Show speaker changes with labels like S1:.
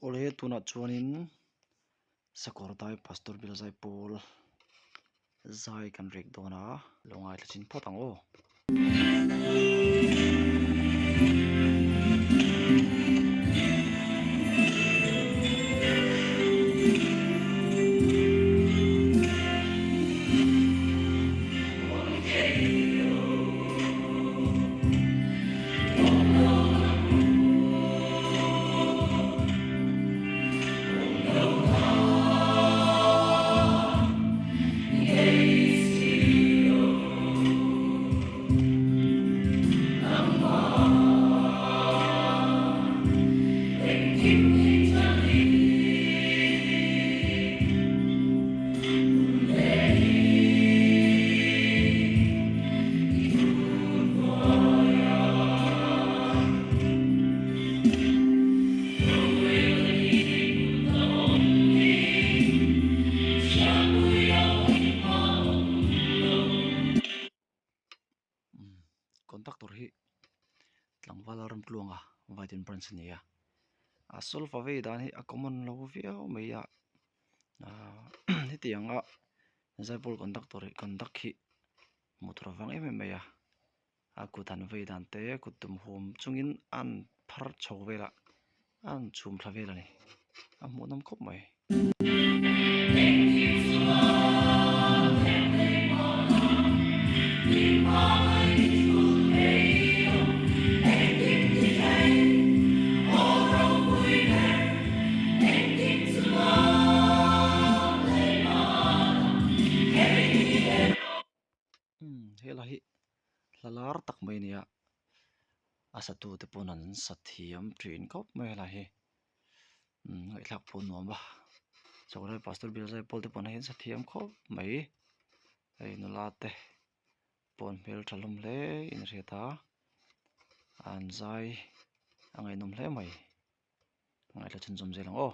S1: Oleh tuna chuanin sakordai pastor Bilzai Paul zai kan rek dona longai lachin potang o kontaktor hi tlangwalaram tlunga vaidin pransania asol fave dan hi a common lo via meya hitianga zaipol kontaktor kontak hi mutrawang meya akutan veidan te kutum hom chungin an phar chhovela an chum thlavela ni amunam khop mai helahi lalar tak mai nia asatu te ponan sathiam trin kop mai lahi ngai thak pon nom ba chawrai pastor Bilzai Paul te pon hin sathiam khop mai ei nulate pon mel thalum hle in reta anzai angai nom hle mai ngai la chin zum zelang o